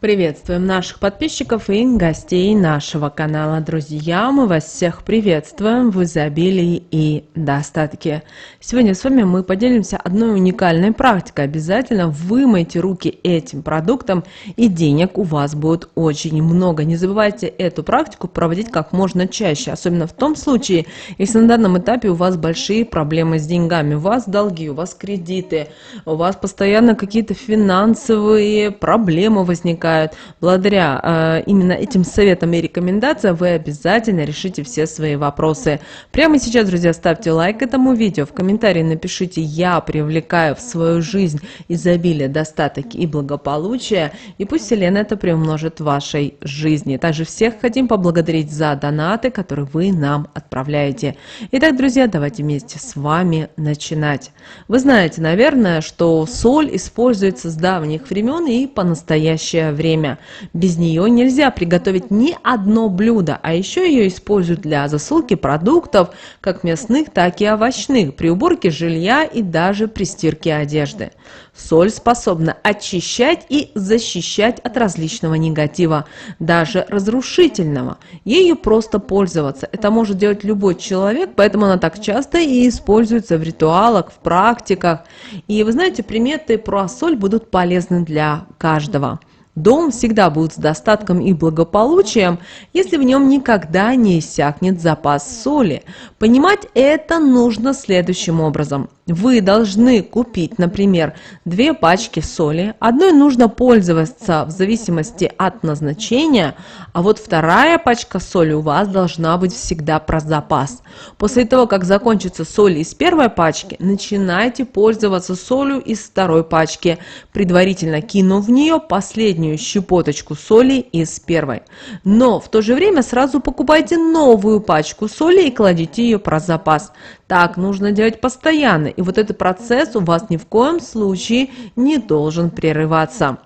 Приветствуем наших подписчиков и гостей нашего канала. Друзья, мы вас всех приветствуем в изобилии и достатке. Сегодня с вами мы поделимся одной уникальной практикой. Обязательно вымойте руки этим продуктом, и денег у вас будет очень много. Не забывайте эту практику проводить как можно чаще, особенно в том случае, если на данном этапе у вас большие проблемы с деньгами, у вас долги, у вас кредиты, у вас постоянно какие-то финансовые проблемы возникают. Благодаря именно этим советам и рекомендациям вы обязательно решите все свои вопросы. Прямо сейчас, друзья, ставьте лайк этому видео, в комментарии напишите «Я привлекаю в свою жизнь изобилие, достаток и благополучие», и пусть Вселенная это приумножит в вашей жизни. Также всех хотим поблагодарить за донаты, которые вы нам отправляете. Итак, друзья, давайте вместе с вами начинать. Вы знаете, наверное, что соль используется с давних времен и по настоящее время. Без нее нельзя приготовить ни одно блюдо, а еще ее используют для засолки продуктов, как мясных, так и овощных, при уборке жилья и даже при стирке одежды. Соль способна очищать и защищать от различного негатива, даже разрушительного. Ею просто пользоваться. Это может делать любой человек, поэтому она так часто и используется в ритуалах, в практиках. И вы знаете, приметы про соль будут полезны для каждого. Дом всегда будет с достатком и благополучием, если в нем никогда не иссякнет запас соли. Понимать это нужно следующим образом. Вы должны купить, например, 2 пачки соли. Одной нужно пользоваться в зависимости от назначения, а вот 2 пачка соли у вас должна быть всегда про запас. После того, как закончится соль из 1 пачки, начинайте пользоваться солью из 2 пачки, предварительно кинув в нее последнюю щепоточку соли из 1. Но в то же время сразу покупайте новую пачку соли и кладите ее про запас. Так нужно делать постоянно, и вот этот процесс у вас ни в коем случае не должен прерываться.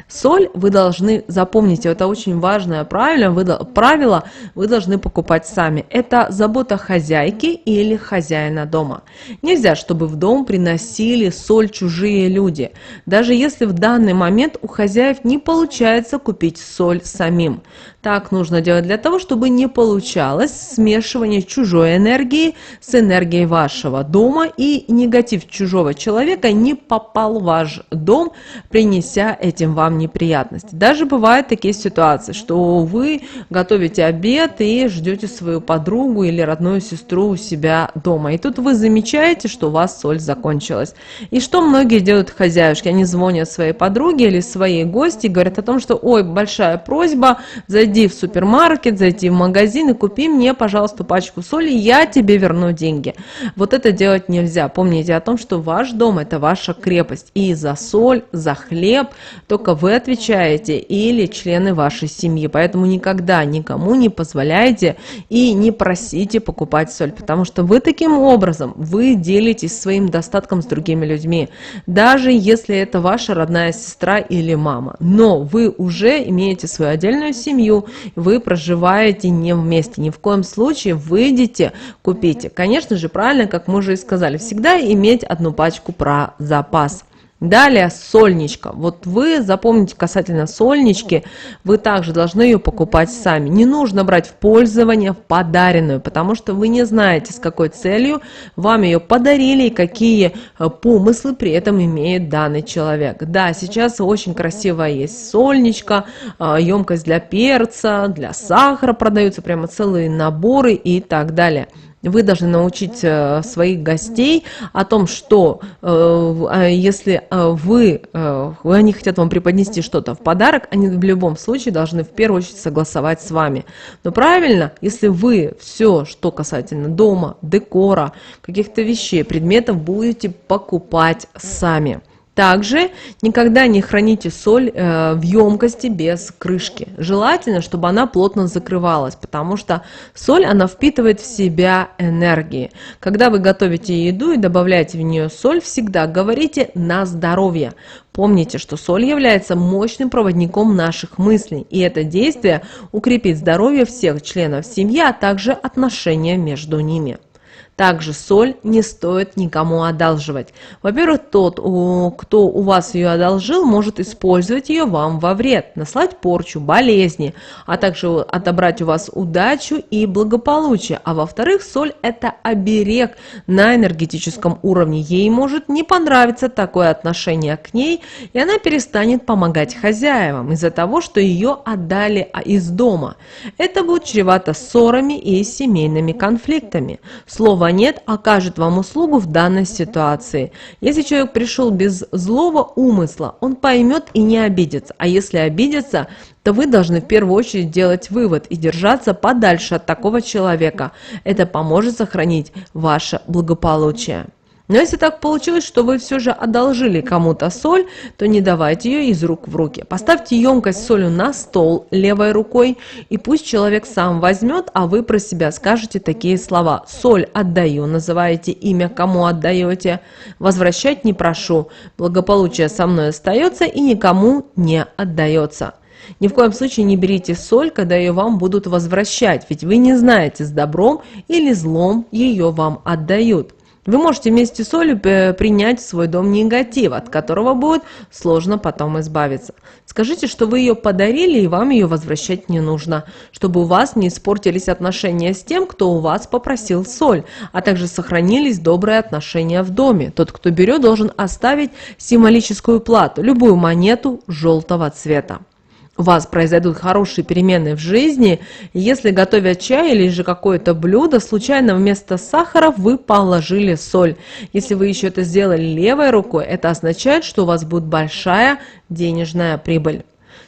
Соль вы должны запомнить, это очень важное правило, вы должны покупать сами. Это забота хозяйки или хозяина дома. Нельзя, чтобы в дом приносили соль чужие люди, даже если в данный момент у хозяев не получается купить соль самим. Так нужно делать для того, чтобы не получалось смешивание чужой энергии с энергией вашего дома, и негатив чужого человека не попал в ваш дом, принеся этим вам неприятности. Даже бывают такие ситуации, что вы готовите обед и ждете свою подругу или родную сестру у себя дома. И тут вы замечаете, что у вас соль закончилась. И что многие делают хозяюшки? Они звонят своей подруге или своей гости и говорят о том, что «Ой, большая просьба, зайди в супермаркет, зайти в магазин и купи мне, пожалуйста, пачку соли, я тебе верну деньги». Вот это делать нельзя. Помните о том, что ваш дом – это ваша крепость. И за соль, за хлеб только вы отвечаете или члены вашей семьи. Поэтому никогда никому не позволяйте и не просите покупать соль, потому что вы таким образом, вы делитесь своим достатком с другими людьми. Даже если это ваша родная сестра или мама. Но вы уже имеете свою отдельную семью, вы проживаете не вместе. Ни в коем случае выйдите, купите. Конечно же, правильно, как мы уже и сказали, всегда иметь 1 пачку про запас. Далее сольничка. Вот вы запомните касательно сольнички, вы также должны ее покупать сами. Не нужно брать в пользование в подаренную, потому что вы не знаете, с какой целью вам ее подарили и какие помыслы при этом имеет данный человек. Да, сейчас очень красивая есть сольничка, емкость для перца, для сахара продаются прямо целые наборы и так далее. Вы должны научить своих гостей о том, что если они хотят вам преподнести что-то в подарок, они в любом случае должны в первую очередь согласовать с вами. Но правильно, если вы все, что касательно дома, декора, каких-то вещей, предметов, будете покупать сами. Также никогда не храните соль в емкости без крышки. Желательно, чтобы она плотно закрывалась, потому что соль, она впитывает в себя энергии. Когда вы готовите еду и добавляете в нее соль, всегда говорите «на здоровье». Помните, что соль является мощным проводником наших мыслей, и это действие укрепит здоровье всех членов семьи, а также отношения между ними. Также соль не стоит никому одалживать. Во-первых, тот, кто у вас ее одолжил, может использовать ее вам во вред, наслать порчу, болезни, а также отобрать у вас удачу и благополучие. А во-вторых, соль – это оберег на энергетическом уровне. Ей может не понравиться такое отношение к ней, и она перестанет помогать хозяевам из-за того, что ее отдали из дома. Это будет чревато ссорами и семейными конфликтами. Слово «нет» окажет вам услугу в данной ситуации. Если человек пришел без злого умысла, он поймет и не обидится. А если обидится, то вы должны в первую очередь делать вывод и держаться подальше от такого человека. Это поможет сохранить ваше благополучие. Но если так получилось, что вы все же одолжили кому-то соль, то не давайте ее из рук в руки. Поставьте емкость с солью на стол левой рукой, и пусть человек сам возьмет, а вы про себя скажете такие слова. «Соль отдаю», называете имя, кому отдаете. «Возвращать не прошу», благополучие со мной остается и никому не отдается. Ни в коем случае не берите соль, когда ее вам будут возвращать, ведь вы не знаете, с добром или злом ее вам отдают. Вы можете вместе с солью принять в свой дом негатив, от которого будет сложно потом избавиться. Скажите, что вы ее подарили и вам ее возвращать не нужно, чтобы у вас не испортились отношения с тем, кто у вас попросил соль, а также сохранились добрые отношения в доме. Тот, кто берет, должен оставить символическую плату, любую монету желтого цвета. У вас произойдут хорошие перемены в жизни, если, готовя чай или же какое-то блюдо, случайно вместо сахара вы положили соль. Если вы еще это сделали левой рукой, это означает, что у вас будет большая денежная прибыль.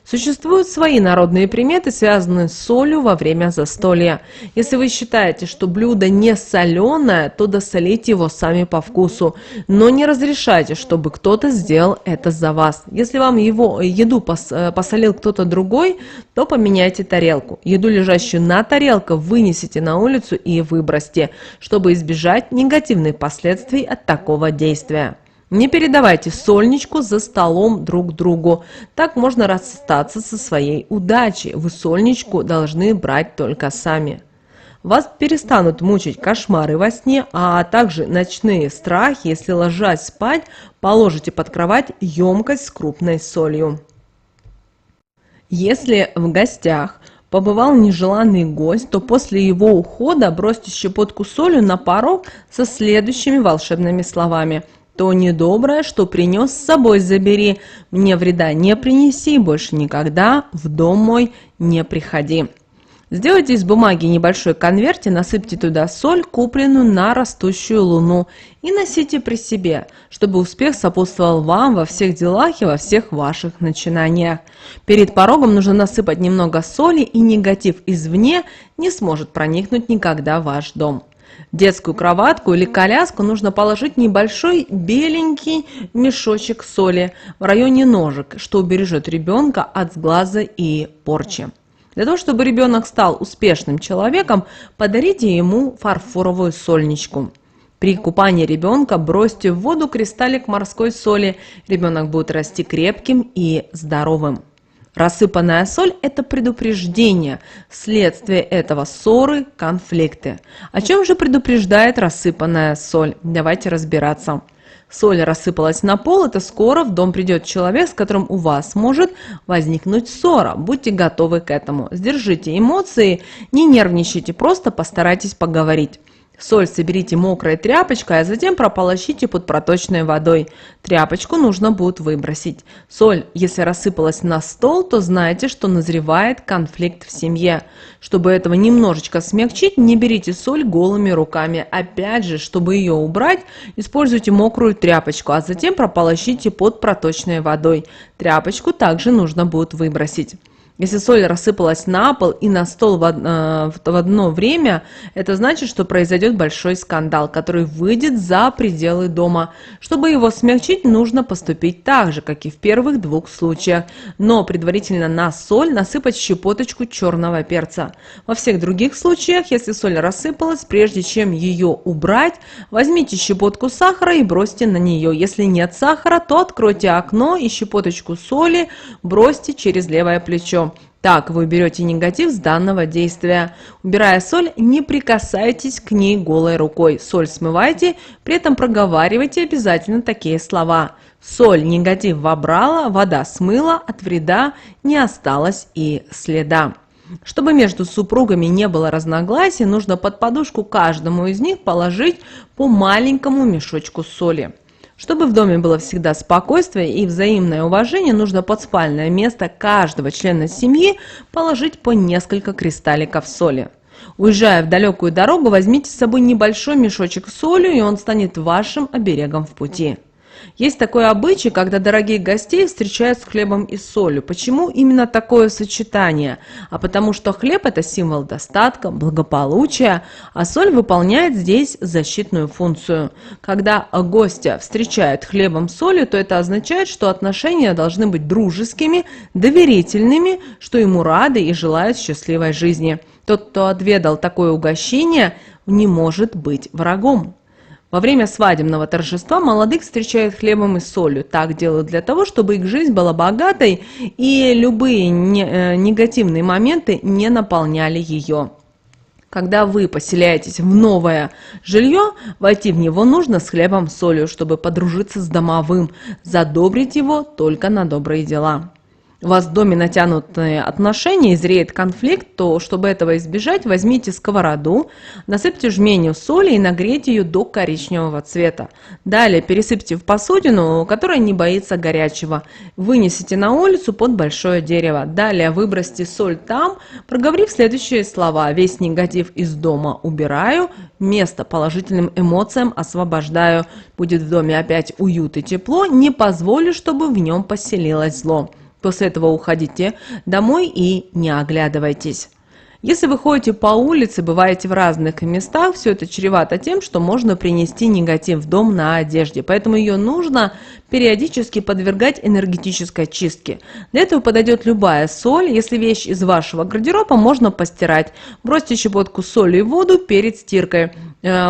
Существуют свои народные приметы, связанные с солью во время застолья. Если вы считаете, что блюдо не соленое, то досолите его сами по вкусу, но не разрешайте, чтобы кто-то сделал это за вас. Если вам еду посолил кто-то другой, то поменяйте тарелку. Еду, лежащую на тарелке, вынесите на улицу и выбросьте, чтобы избежать негативных последствий от такого действия. Не передавайте сольничку за столом друг другу. Так можно расстаться со своей удачей. Вы сольничку должны брать только сами. Вас перестанут мучить кошмары во сне, а также ночные страхи, если, ложась спать, положите под кровать емкость с крупной солью. Если в гостях побывал нежеланный гость, то после его ухода бросьте щепотку соли на порог со следующими волшебными словами: «То недоброе, что принес с собой, забери, мне вреда не принеси, больше никогда в дом мой не приходи». Сделайте из бумаги небольшой конверт и насыпьте туда соль, купленную на растущую луну, и носите при себе, чтобы успех сопутствовал вам во всех делах и во всех ваших начинаниях. Перед порогом нужно насыпать немного соли, и негатив извне не сможет проникнуть никогда в ваш дом. В детскую кроватку или коляску нужно положить небольшой беленький мешочек соли в районе ножек, что убережет ребенка от сглаза и порчи. Для того, чтобы ребенок стал успешным человеком, подарите ему фарфоровую сольничку. При купании ребенка бросьте в воду кристаллик морской соли. Ребенок будет расти крепким и здоровым. Рассыпанная соль – это предупреждение. Вследствие этого ссоры, конфликты. О чем же предупреждает рассыпанная соль? Давайте разбираться. Соль рассыпалась на пол – это скоро в дом придет человек, с которым у вас может возникнуть ссора. Будьте готовы к этому. Сдержите эмоции, не нервничайте, просто постарайтесь поговорить. Соль соберите мокрой тряпочкой, а затем прополощите под проточной водой. Тряпочку нужно будет выбросить. Соль, если рассыпалась на стол, то знайте, что назревает конфликт в семье. Чтобы этого немножечко смягчить, не берите соль голыми руками. Опять же, чтобы ее убрать, используйте мокрую тряпочку, а затем прополощите под проточной водой. Тряпочку также нужно будет выбросить. Если соль рассыпалась на пол и на стол в одно время, это значит, что произойдет большой скандал, который выйдет за пределы дома. Чтобы его смягчить, нужно поступить так же, как и в первых двух случаях, но предварительно на соль насыпать щепоточку черного перца. Во всех других случаях, если соль рассыпалась, прежде чем ее убрать, возьмите щепотку сахара и бросьте на нее. Если нет сахара, то откройте окно и щепоточку соли бросьте через левое плечо. хорошо. Так вы уберете негатив с данного действия. Убирая соль, не прикасайтесь к ней голой рукой. Соль смывайте, при этом проговаривайте обязательно такие слова. Соль негатив вобрала, вода смыла, от вреда не осталось и следа. Чтобы между супругами не было разногласий, нужно под подушку каждому из них положить по маленькому мешочку соли. Чтобы в доме было всегда спокойствие и взаимное уважение, нужно под спальное место каждого члена семьи положить по несколько кристалликов соли. Уезжая в далекую дорогу, возьмите с собой небольшой мешочек с солью, и он станет вашим оберегом в пути. Есть такой обычай, когда дорогих гостей встречают с хлебом и солью. Почему именно такое сочетание? А потому что хлеб – это символ достатка, благополучия, а соль выполняет здесь защитную функцию. Когда гостя встречают хлебом с солью, то это означает, что отношения должны быть дружескими, доверительными, что ему рады и желают счастливой жизни. Тот, кто отведал такое угощение, не может быть врагом. Во время свадебного торжества молодых встречают хлебом и солью. Так делают для того, чтобы их жизнь была богатой и любые негативные моменты не наполняли ее. Когда вы поселяетесь в новое жилье, войти в него нужно с хлебом и солью, чтобы подружиться с домовым, задобрить его только на добрые дела. У вас в доме натянутые отношения и зреет конфликт, то, чтобы этого избежать, возьмите сковороду, насыпьте жменю соли и нагрейте ее до коричневого цвета. Далее пересыпьте в посудину, которая не боится горячего. Вынесите на улицу под большое дерево. Далее выбросьте соль там, проговорив следующие слова. Весь негатив из дома убираю, место положительным эмоциям освобождаю. Будет в доме опять уют и тепло, не позволю, чтобы в нем поселилось зло. После этого уходите домой и не оглядывайтесь. Если вы ходите по улице, бываете в разных местах, все это чревато тем, что можно принести негатив в дом на одежде. Поэтому ее нужно периодически подвергать энергетической чистке. Для этого подойдет любая соль. Если вещь из вашего гардероба, можно постирать. Бросьте щепотку соли в воду перед стиркой,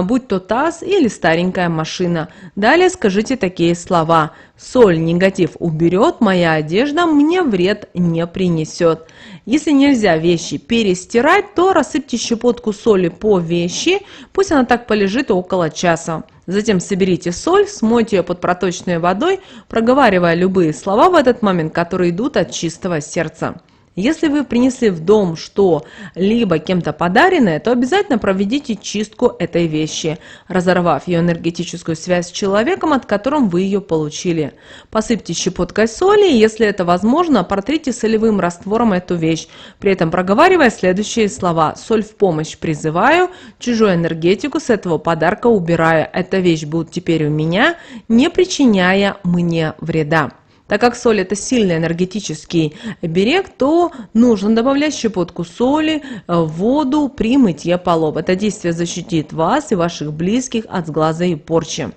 будь то таз или старенькая машина. Далее скажите такие слова. Соль негатив уберет, моя одежда мне вред не принесет. Если нельзя вещи перестирать, то рассыпьте щепотку соли по вещи, пусть она так полежит около часа. Затем соберите соль, смойте ее под проточной водой, проговаривая любые слова в этот момент, которые идут от чистого сердца. Если вы принесли в дом что-либо кем-то подаренное, то обязательно проведите чистку этой вещи, разорвав ее энергетическую связь с человеком, от которого вы ее получили. Посыпьте щепоткой соли, и если это возможно, протрите солевым раствором эту вещь, при этом проговаривая следующие слова. Соль в помощь призываю, чужую энергетику с этого подарка убираю. Эта вещь будет теперь у меня, не причиняя мне вреда. Так как соль – это сильный энергетический берег, то нужно добавлять щепотку соли в воду при мытье полов. Это действие защитит вас и ваших близких от сглаза и порчи.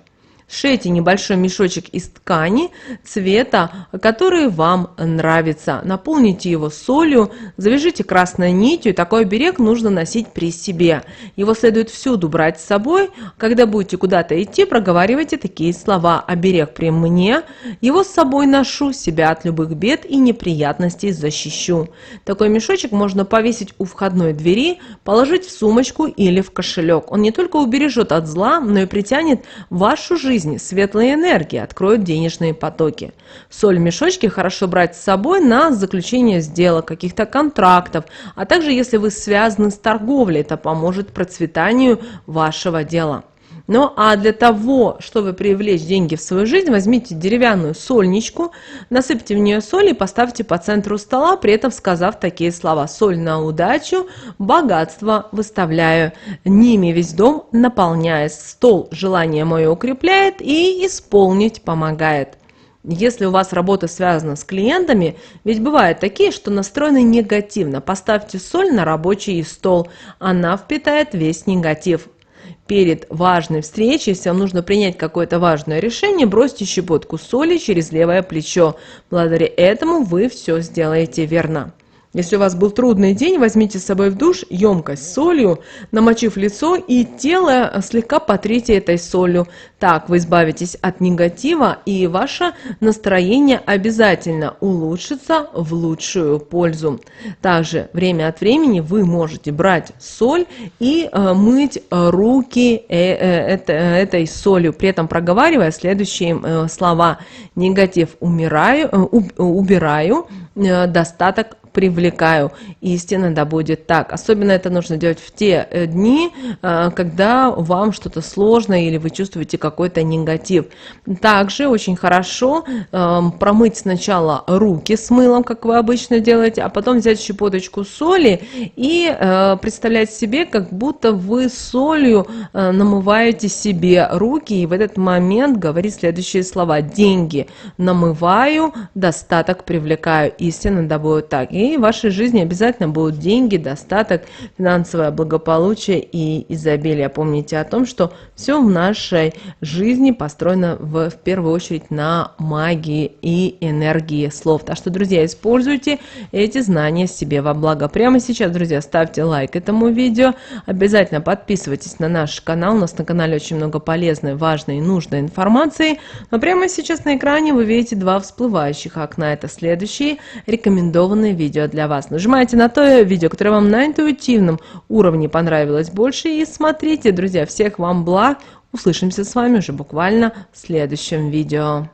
Сшейте небольшой мешочек из ткани цвета, который вам нравится. Наполните его солью, завяжите красной нитью. Такой оберег нужно носить при себе. Его следует всюду брать с собой. Когда будете куда-то идти, проговаривайте такие слова. Оберег при мне, его с собой ношу, себя от любых бед и неприятностей защищу. Такой мешочек можно повесить у входной двери, положить в сумочку или в кошелек. Он не только убережет от зла, но и притянет вашу жизнь светлые энергии, откроют денежные потоки. Соль в мешочке хорошо брать с собой на заключение сделок, каких-то контрактов, а также если вы связаны с торговлей, это поможет процветанию вашего дела. Ну а для того, чтобы привлечь деньги в свою жизнь, возьмите деревянную сольничку, насыпьте в нее соль и поставьте по центру стола, при этом сказав такие слова. Соль на удачу, богатство выставляю, ними весь дом наполняет, стол желание мое укрепляет и исполнить помогает. Если у вас работа связана с клиентами, ведь бывают такие, что настроены негативно, поставьте соль на рабочий стол, она впитает весь негатив. Перед важной встречей, если вам нужно принять какое-то важное решение, бросьте щепотку соли через левое плечо. Благодаря этому вы все сделаете верно. Если у вас был трудный день, возьмите с собой в душ емкость с солью, намочив лицо и тело, слегка потрите этой солью. Так вы избавитесь от негатива, и ваше настроение обязательно улучшится в лучшую пользу. Также время от времени вы можете брать соль и мыть руки этой солью, при этом проговаривая следующие слова: негатив убираю, достаток привлекаю. Истинно да будет так. Особенно это нужно делать в те дни, когда вам что-то сложно или вы чувствуете какой-то негатив. Также очень хорошо промыть сначала руки с мылом, как вы обычно делаете, а потом взять щепоточку соли и представлять себе, как будто вы солью намываете себе руки, и в этот момент говорить следующие слова: деньги намываю, достаток привлекаю. Истинно да будет так. И в вашей жизни обязательно будут деньги, достаток, финансовое благополучие и изобилие. Помните о том, что все в нашей жизни построено в первую очередь на магии и энергии слов. Так что, друзья, используйте эти знания себе во благо. Прямо сейчас, друзья, ставьте лайк этому видео. Обязательно подписывайтесь на наш канал. У нас на канале очень много полезной, важной и нужной информации. Но прямо сейчас на экране вы видите два всплывающих окна. Это следующие рекомендованные видео для вас. Нажимайте на то видео, которое вам на интуитивном уровне понравилось больше, и смотрите, друзья. Всех вам благ. Услышимся с вами уже буквально в следующем видео.